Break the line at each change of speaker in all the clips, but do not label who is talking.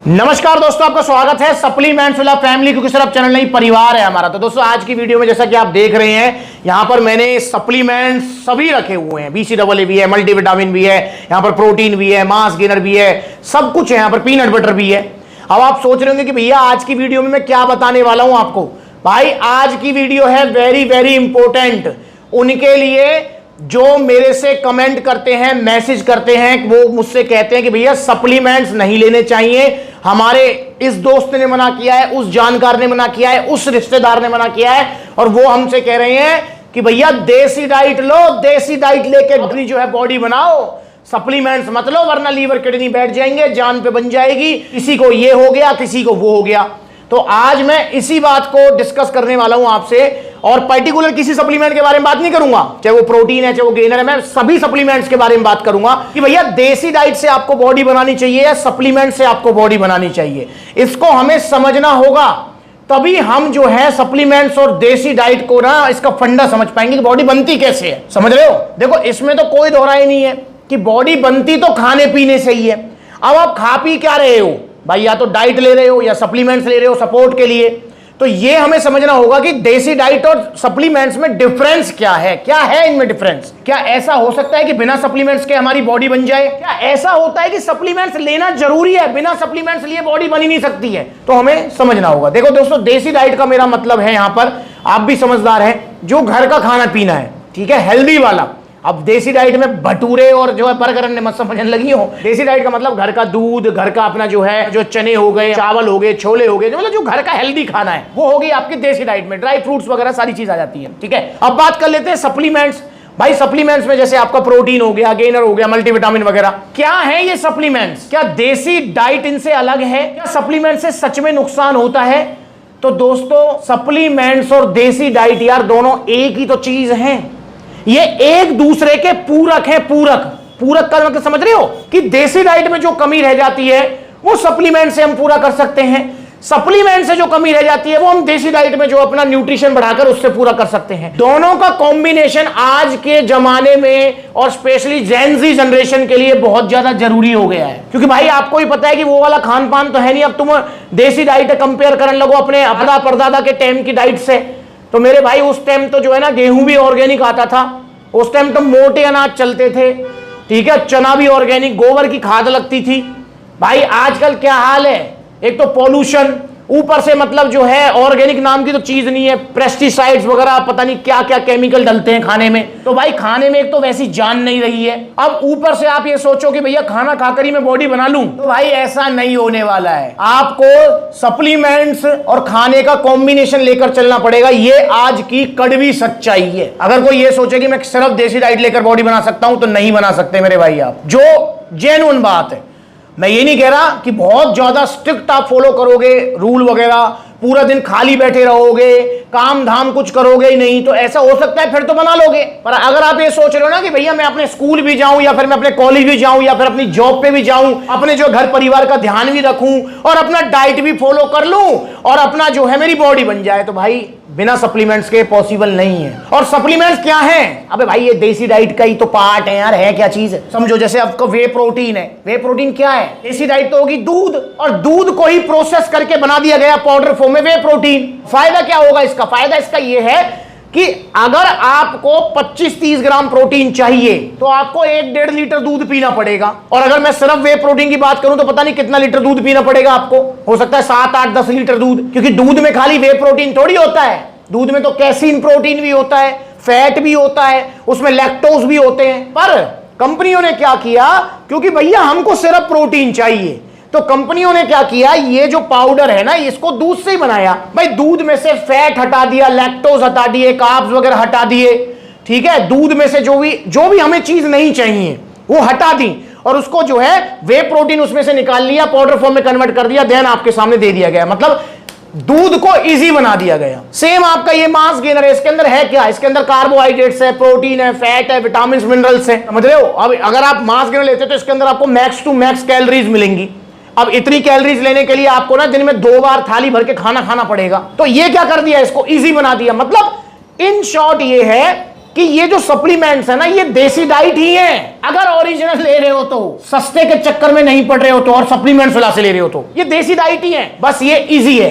नमस्कार दोस्तों, आपका स्वागत है सप्लीमेंट्स विद फैमिली, क्योंकि सिर्फ चैनल नहीं परिवार है हमारा। तो दोस्तों आज की वीडियो में जैसा कि आप देख रहे हैं, यहां पर मैंने सप्लीमेंट्स सभी रखे हुए हैं। BCAA भी है, मल्टीविटामिन भी है, यहां पर प्रोटीन भी है, मास गेनर भी है, सब कुछ है। यहां पर पीनट बटर भी है। अब आप सोच रहे होंगे कि भैया आज की वीडियो में मैं क्या बताने वाला हूं आपको। भाई आज की वीडियो है वेरी वेरी इंपॉर्टेंट उनके लिए जो मेरे से कमेंट करते हैं, मैसेज करते हैं। वो मुझसे कहते हैं कि भैया सप्लीमेंट्स नहीं लेने चाहिए, हमारे इस दोस्त ने मना किया है, उस जानकार ने मना किया है, उस रिश्तेदार ने मना किया है, और वो हमसे कह रहे हैं कि भैया देसी डाइट लो, देसी डाइट लेके अपनी जो है बॉडी बनाओ, सप्लीमेंट्स मत लो वरना लीवर किडनी बैठ जाएंगे, जान पे बन जाएगी, किसी को ये हो गया, किसी को वो हो गया। तो आज मैं इसी बात को डिस्कस करने वाला हूं आपसे, और पर्टिकुलर किसी सप्लीमेंट के बारे में बात नहीं करूंगा, चाहे वो प्रोटीन है, चाहे वो गेनर है। मैं सभी सप्लीमेंट्स के बारे में बात करूंगा कि भैया देसी डाइट से आपको बॉडी बनानी चाहिए या सप्लीमेंट से आपको बॉडी बनानी चाहिए। इसको हमें समझना होगा, तभी हम जो है सप्लीमेंट्स और देसी डाइट को ना इसका फंडा समझ पाएंगे कि बॉडी बनती कैसे है। समझ रहे हो? देखो इसमें तो कोई दोहराई नहीं है कि बॉडी बनती तो खाने पीने से ही है। अब आप खा पी क्या रहे हो भाई? या तो डाइट ले रहे हो या सप्लीमेंट्स ले रहे हो सपोर्ट के लिए। तो ये हमें समझना होगा कि देसी डाइट और सप्लीमेंट्स में डिफरेंस क्या है, क्या है इनमें डिफरेंस। क्या ऐसा हो सकता है कि बिना सप्लीमेंट्स के हमारी बॉडी बन जाए? क्या ऐसा होता है कि सप्लीमेंट्स लेना जरूरी है, बिना सप्लीमेंट्स लिए बॉडी बन ही नहीं सकती है? तो हमें समझना होगा। देखो दोस्तों, देसी डाइट का मेरा मतलब है, यहां पर आप भी समझदार हैं, जो घर का खाना पीना है, ठीक है, हेल्दी वाला। अब देसी डाइट में भटूरे और जो है बर्गर ने मत समझने लगी हो। देसी डाइट का मतलब घर का दूध, घर का अपना जो है, जो चने हो गए, चावल हो गए, छोले हो गए, मतलब जो घर का हेल्दी खाना है वो होगी आपकी देसी डाइट में। ड्राई फ्रूट्स वगैरह सारी चीज आ जाती है, ठीक है। अब बात कर लेते हैं सप्लीमेंट्स। भाई सप्लीमेंट्स में जैसे आपका प्रोटीन हो गया, गेनर हो गया, मल्टीविटामिन वगैरह, क्या है ये सप्लीमेंट्स? क्या देसी डाइट इनसे अलग है? क्या सप्लीमेंट से सच में नुकसान होता है? तो दोस्तों सप्लीमेंट्स और देसी डाइट यार दोनों एक ही तो चीज है, ये एक दूसरे के पूरक हैं। पूरक का मतलब समझ रहे हो कि देसी डाइट में जो कमी रह जाती है वो सप्लीमेंट से हम पूरा कर सकते हैं, सप्लीमेंट से जो कमी रह जाती है वो हम देसी डाइट में जो अपना न्यूट्रिशन बढ़ाकर उससे पूरा कर सकते हैं। दोनों का कॉम्बिनेशन आज के जमाने में और स्पेशली जेन ज़ी जनरेशन के लिए बहुत ज्यादा जरूरी हो गया है, क्योंकि भाई आपको ही पता है कि वो वाला खान पान तो है नहीं। अब तुम देसी डाइट कंपेयर करने लगो अपने अपना परदादा के टाइम की डाइट से, तो मेरे भाई उस टाइम तो जो है ना गेहूं भी ऑर्गेनिक आता था, उस टाइम तो मोटे अनाज चलते थे, ठीक है, चना भी ऑर्गेनिक, गोबर की खाद लगती थी। भाई आजकल क्या हाल है, एक तो पॉल्यूशन, ऊपर से मतलब जो है ऑर्गेनिक नाम की तो चीज नहीं है, पेस्टिसाइड्स वगैरह पता नहीं क्या क्या केमिकल डलते हैं खाने में। तो भाई खाने में एक तो वैसी जान नहीं रही है, अब ऊपर से आप ये सोचो कि भैया खाना खाकर ही मैं बॉडी बना लूं, तो भाई ऐसा नहीं होने वाला है। आपको सप्लीमेंट्स और खाने का कॉम्बिनेशन लेकर चलना पड़ेगा, ये आज की कड़वी सच्चाई है। अगर कोई ये सोचे कि मैं सिर्फ देसी डाइट लेकर बॉडी बना सकता हूं, तो नहीं बना सकते मेरे भाई आप। जो जेन्युइन बात है, मैं ये नहीं कह रहा कि बहुत ज्यादा स्ट्रिक्ट आप फॉलो करोगे रूल वगैरह, पूरा दिन खाली बैठे रहोगे, काम धाम कुछ करोगे ही नहीं, तो ऐसा हो सकता है फिर तो बना लोगे। पर अगर आप ये सोच रहे हो ना कि भैया मैं अपने स्कूल भी जाऊं, या फिर मैं अपने कॉलेज भी जाऊं, या फिर अपनी जॉब पे भी जाऊं, अपने जो घर परिवार का ध्यान भी रखूं और अपना डाइट भी फॉलो कर लूं और अपना जो है मेरी बॉडी बन जाए, तो भाई बिना सप्लीमेंट्स के पॉसिबल नहीं है। और सप्लीमेंट्स क्या हैं? अबे भाई ये देसी डाइट का ही तो पार्ट है यार, है क्या चीज? समझो जैसे आपका वे प्रोटीन है, वे प्रोटीन क्या है? देसी डाइट तो होगी दूध, और दूध को ही प्रोसेस करके बना दिया गया पाउडर फॉर्म में वे प्रोटीन। फायदा क्या होगा इसका? फायदा इसका ये है कि अगर आपको 25-30 ग्राम प्रोटीन चाहिए तो आपको 1-1.5 लीटर दूध पीना पड़ेगा, और अगर मैं सिर्फ वे प्रोटीन की बात करूं तो पता नहीं कितना लीटर दूध पीना पड़ेगा आपको। हो सकता है 7-8-10 लीटर दूध, क्योंकि दूध में खाली वे प्रोटीन थोड़ी होता है, दूध में तो कैसीन प्रोटीन भी होता है, फैट भी होता है, उसमें लैक्टोज भी होते हैं। पर कंपनियों ने क्या किया, क्योंकि भैया हमको सिर्फ प्रोटीन चाहिए, तो कंपनियों ने क्या किया, ये जो पाउडर है ना इसको दूध से ही बनाया। भाई दूध में से फैट हटा दिया, लैक्टोज हटा दिए, कार्ब्स वगैरह हटा दिए, ठीक है, दूध में से जो भी हमें चीज नहीं चाहिए वो हटा दी, और उसको जो है वे प्रोटीन उसमें से निकाल लिया, पाउडर फॉर्म में कन्वर्ट कर दिया, देन आपके सामने दे दिया गया। मतलब दूध को इजी बना दिया गया। सेम आपका ये मास गेनर है, इसके अंदर है क्या? इसके अंदर कार्बोहाइड्रेट्स है, प्रोटीन है, फैट है, विटामिन मिनरल्स है, समझ रहे हो? अब अगर आप मास गेनर लेते हो तो इसके अंदर आपको मैक्स टू मैक्स कैलोरीज मिलेंगी। अब इतनी कैलोरीज लेने के लिए आपको ना दिन में 2 बार थाली भर के खाना खाना पड़ेगा, तो ये क्या कर दिया, इसको इजी बना दिया। मतलब इन शॉर्ट ये है कि ये जो सप्लीमेंट्स है ना, ये देसी डाइट ही है। अगर ओरिजिनल ले रहे हो तो, सस्ते के चक्कर में नहीं पड़ रहे हो तो, और सप्लीमेंट्स वाला से ले रहे हो तो, ये देसी डाइट ही है। बस ये इजी है,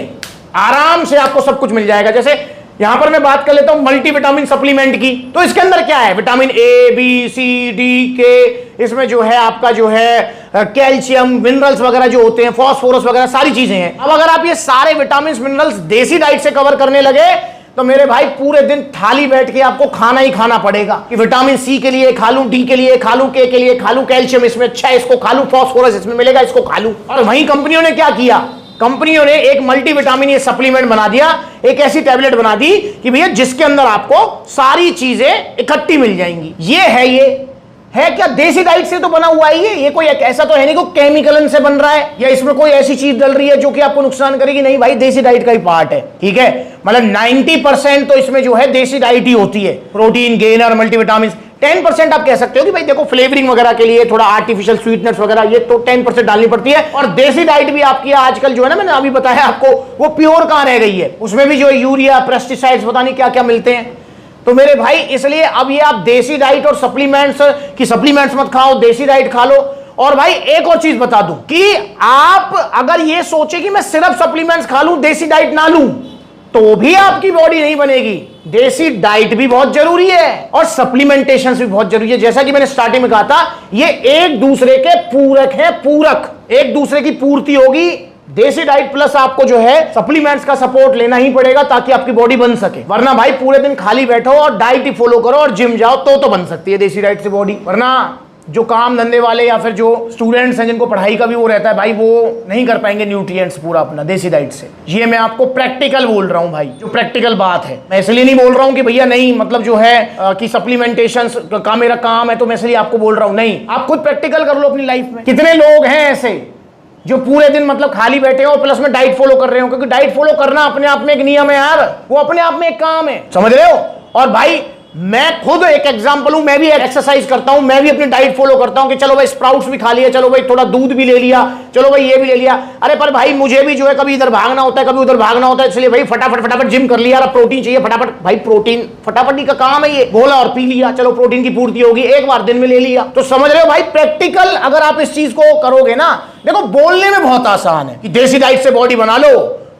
आराम से आपको सब कुछ मिल जाएगा। जैसे यहां पर मैं बात कर लेता हूं मल्टीविटामिन सप्लीमेंट की, तो इसके अंदर क्या है, vitamin A, B, C, D, K, इसमें जो है आपका जो है कैल्शियम, मिनरल्स वगैरह जो होते हैं, फास्फोरस वगैरह सारी चीजें हैं। अब अगर आप ये सारे विटामिन मिनरल्स देसी डाइट से कवर करने लगे तो मेरे भाई पूरे दिन थाली बैठ के आपको खाना ही खाना पड़ेगा कि विटामिन सी के लिए खा लूं, डी के लिए खा लूं, के लिए खा लूं, कैल्शियम इसमें अच्छा है इसको खा लूं, फास्फोरस इसमें मिलेगा इसको खा लूं। और वहीं कंपनियों ने क्या किया, कंपनियों ने एक मल्टीविटामिन ये सप्लीमेंट बना दिया, एक ऐसी टैबलेट बना दी कि भैया जिसके अंदर आपको सारी चीजें इकट्ठी मिल जाएंगी। ये है क्या, देसी डाइट से तो बना हुआ है ये कोई ऐसा तो है नहीं कोई केमिकल से बन रहा है या इसमें कोई ऐसी चीज डल रही है जो कि आपको नुकसान करेगी, नहीं भाई, देसी डाइट का ही पार्ट है। ठीक है, मतलब 90% तो इसमें जो है देसी डाइट ही होती है, प्रोटीन, गेनर, मल्टीविटामिन। 10% आप कह सकते हो कि भाई देखो फ्लेवरिंग वगैरह के लिए थोड़ा आर्टिफिशियल स्वीटनेस वगैरह ये तो 10% डालनी पड़ती है। और देसी डाइट भी आपकी आजकल जो है ना, मैंने अभी बताया आपको, वो प्योर कहां रह गई है, उसमें भी जो यूरिया, पेस्टिसाइड्स, पता नहीं क्या क्या मिलते हैं। तो मेरे भाई इसलिए अब ये आप देसी डाइट और सप्लीमेंट्स मत खाओ, देसी डाइट खा लो। और भाई एक और चीज बता दूं कि आप अगर ये सोचे कि मैं सिर्फ सप्लीमेंट्स खा लूं, देसी डाइट ना लूं, तो भी आपकी बॉडी नहीं बनेगी। देसी डाइट भी बहुत जरूरी है और सप्लीमेंटेशन भी बहुत जरूरी है। जैसा कि मैंने स्टार्टिंग में कहा था, ये एक दूसरे के पूरक हैं, पूरक, एक दूसरे की पूर्ति होगी। देसी डाइट प्लस आपको जो है सप्लीमेंट्स का सपोर्ट लेना ही पड़ेगा ताकि आपकी बॉडी बन सके, वरना भाई पूरे दिन खाली बैठो और डाइट ही फॉलो करो और जिम जाओ तो बन सकती है देसी डाइट से बॉडी, वरना जो काम धंधे वाले या फिर जो स्टूडेंट्स हैं जिनको पढ़ाई का भी वो रहता है भाई, वो नहीं कर पाएंगे न्यूट्रिएंट्स पूरा अपना देसी डाइट से। ये मैं आपको प्रैक्टिकल बोल रहा हूं भाई, जो प्रैक्टिकल बात है। मैं इसलिए नहीं बोल रहा हूं कि भैया नहीं, मतलब जो है कि सप्लीमेंटेशन का मेरा काम है तो मैं इसलिए आपको बोल रहा हूं, नहीं, आप खुद प्रैक्टिकल कर लो अपनी लाइफ में। कितने लोग हैं ऐसे जो पूरे दिन मतलब खाली बैठे हो प्लस में डाइट फॉलो कर रहे हो, क्योंकि डाइट फॉलो करना अपने आप में एक नियम है यार, वो अपने आप में एक काम है, समझ रहे हो। और भाई मैं खुद एक एग्जांपल हूं, मैं भी एक्सरसाइज करता हूं, मैं भी अपनी डाइट फॉलो करता हूं कि चलो भाई स्प्राउट्स भी खा लिया, चलो भाई थोड़ा दूध भी ले लिया, चलो भाई ये भी ले लिया। अरे पर भाई मुझे भी जो है कभी इधर भागना होता है, कभी उधर भागना होता है, इसलिए भाई फटाफट जिम कर लिया, प्रोटीन चाहिए फटाफट, भाई प्रोटीन फटाफट ही का काम है ये, बोला और पी लिया, चलो प्रोटीन की पूर्ति होगी, एक बार दिन में ले लिया। तो समझ रहे हो भाई, प्रैक्टिकल अगर आप इस चीज को करोगे ना, देखो बोलने में बहुत आसान है कि देसी डाइट से बॉडी बना लो,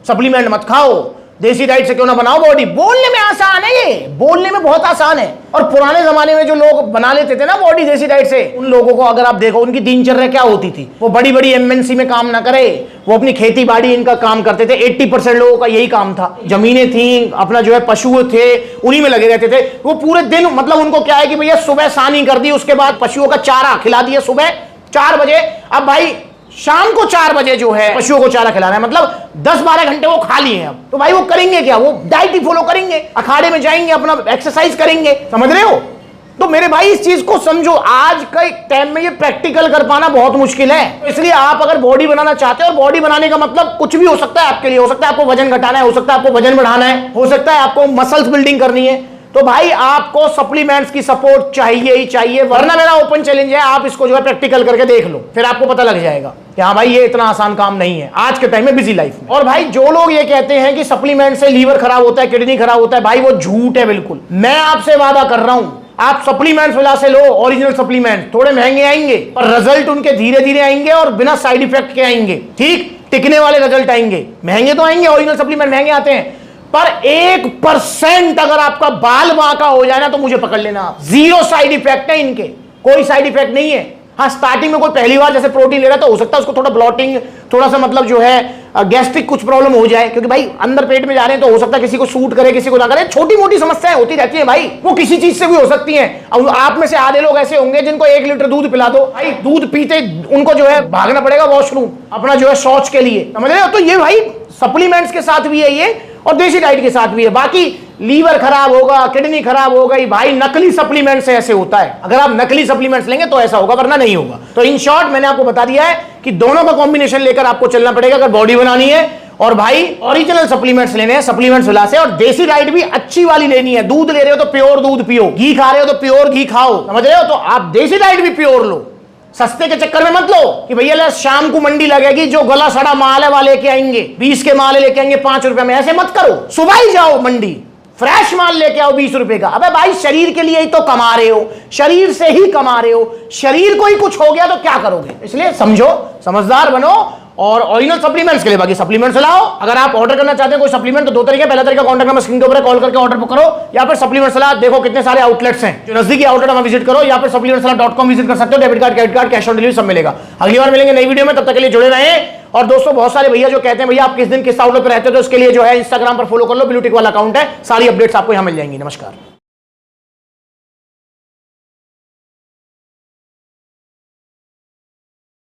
सप्लीमेंट मत खाओ, देसी डाइट से क्यों ना बनाओ बॉडी, बोलने में आसान है, ये बोलने में बहुत आसान है। और पुराने जमाने में जो लोग बना लेते थे ना बॉडी देसी डाइट से, उन लोगों को अगर आप देखो उनकी दिनचर्या क्या होती थी, वो बड़ी बड़ी एमएनसी में काम ना करे, वो अपनी खेती बाड़ी इनका काम करते थे। 80% लोगों का यही काम था, जमीनें थी, अपना जो है पशु थे, उन्हीं में लगे रहते थे। वो पूरे दिन मतलब उनको क्या है कि भैया सुबह सानी कर दी, उसके बाद पशुओं का चारा खिला दिया सुबह 4 बजे, अब भाई शाम को 4 बजे जो है पशुओं को चारा खिलाना है, मतलब 10-12 घंटे वो खा लिए हैं। अब तो भाई वो करेंगे क्या, वो डाइट ही फॉलो करेंगे, अखाड़े में जाएंगे, अपना एक्सरसाइज करेंगे, समझ रहे हो। तो मेरे भाई इस चीज को समझो, आज के टाइम में ये प्रैक्टिकल कर पाना बहुत मुश्किल है। तो इसलिए आप अगर बॉडी बनाना चाहते हो, और बॉडी बनाने का मतलब कुछ भी हो सकता है आपके लिए, हो सकता है आपको वजन घटाना है, हो सकता है आपको वजन बढ़ाना है, हो सकता है आपको मसल्स बिल्डिंग करनी है, तो भाई आपको सप्लीमेंट्स की सपोर्ट चाहिए ही चाहिए, वरना मेरा ओपन चैलेंज है, आप इसको जो है प्रैक्टिकल करके देख लो, फिर आपको पता लग जाएगा कि हाँ भाई ये इतना आसान काम नहीं है आज के टाइम में, बिजी लाइफ में। और भाई जो लोग ये कहते हैं कि सप्लीमेंट से लीवर खराब होता है, किडनी खराब होता है, भाई वो झूठ है बिल्कुल। मैं आपसे वादा कर रहा हूं, आप सप्लीमेंट्स वाला से लो, ओरिजिनल सप्लीमेंट, थोड़े महंगे आएंगे पर रिजल्ट उनके धीरे धीरे आएंगे और बिना साइड इफेक्ट के आएंगे, ठीक, टिकने वाले रिजल्ट आएंगे। महंगे तो आएंगे, ओरिजिनल सप्लीमेंट महंगे आते हैं, पर 1% अगर आपका बाल बांका हो जाए ना तो मुझे पकड़ लेना आप, 0 साइड इफेक्ट है इनके, कोई साइड इफेक्ट नहीं है। हाँ स्टार्टिंग में कोई पहली बार जैसे प्रोटीन ले रहा है तो हो सकता है उसको थोड़ा ब्लॉटिंग, थोड़ा सा मतलब जो है गैस्ट्रिक कुछ प्रॉब्लम हो जाए, क्योंकि भाई अंदर पेट में जा रहे हैं तो हो सकता है किसी को सूट करे किसी को ना करे, छोटी मोटी समस्याएं होती रहती है भाई, वो किसी चीज से भी हो सकती हैं। अब आप में से आधे लोग ऐसे होंगे जिनको 1 लीटर दूध पिला दो, भाई दूध पीते उनको जो है भागना पड़ेगा वॉशरूम अपना जो है शौच के लिए, समझ रहे हो। तो ये भाई सप्लीमेंट्स के साथ भी है ये, और देसी डाइट के साथ भी है। बाकी लीवर खराब होगा, किडनी खराब हो गई, भाई नकली सप्लीमेंट से ऐसे होता है, अगर आप नकली सप्लीमेंट्स लेंगे तो ऐसा होगा, वरना नहीं होगा। तो इन शॉर्ट मैंने आपको बता दिया है कि दोनों का कॉम्बिनेशन लेकर आपको चलना पड़ेगा अगर बॉडी बनानी है, और भाई ओरिजिनल सप्लीमेंट्स लेने हैं सप्लीमेंट्स वाला से, और देसी डाइट भी अच्छी वाली लेनी है। दूध ले रहे हो तो प्योर दूध पियो, घी खा रहे हो तो प्योर घी खाओ, समझ रहे हो। तो आप देसी डाइट भी प्योर लो, सस्ते के चक्कर में मत लो कि भैया शाम को मंडी लगेगी, जो गला सड़ा माल है वाले लेके आएंगे, 20 के माल लेके आएंगे 5 रुपए में, ऐसे मत करो। सुबह ही जाओ मंडी, फ्रेश माल लेके आओ 20 रुपए का। अबे भाई शरीर के लिए ही तो कमा रहे हो, शरीर से ही कमा रहे हो, शरीर को ही कुछ हो गया तो क्या करोगे? इसलिए समझो, समझदार बनो और ओरिजिनल सप्लीमेंट्स के लिए बाकी सप्लीमेंट्स लाओ। अगर आप ऑर्डर करना चाहते हैं कोई सप्लीमेंट तो दो तरीके, पहला तरीका कॉन्टैक्ट नंबर स्क्रीन के ऊपर कॉल करके ऑर्डर करो, या फिर सप्लीमेंट सलाह देखो कितने सारे आउटलेट्स हैं, जो नजदीकी आउटलेट में विजिट करो, या फिर supplementsala.com विजिट कर सकते हो। Debit card, credit card, cash on delivery सब मिलेगा। अगली बार मिलेंगे नई वीडियो में, तब तक के लिए जुड़े रहें। और दोस्तों बहुत सारे भैया जो कहते हैं भैया आप किस दिन किस आउटलेट पर रहते हो, तो उसके लिए जो है इंस्टाग्राम पर फॉलो कर लो, ब्लू टिक वाला अकाउंट है, सारी अपडेट्स आपको यहां मिल जाएंगी। नमस्कार।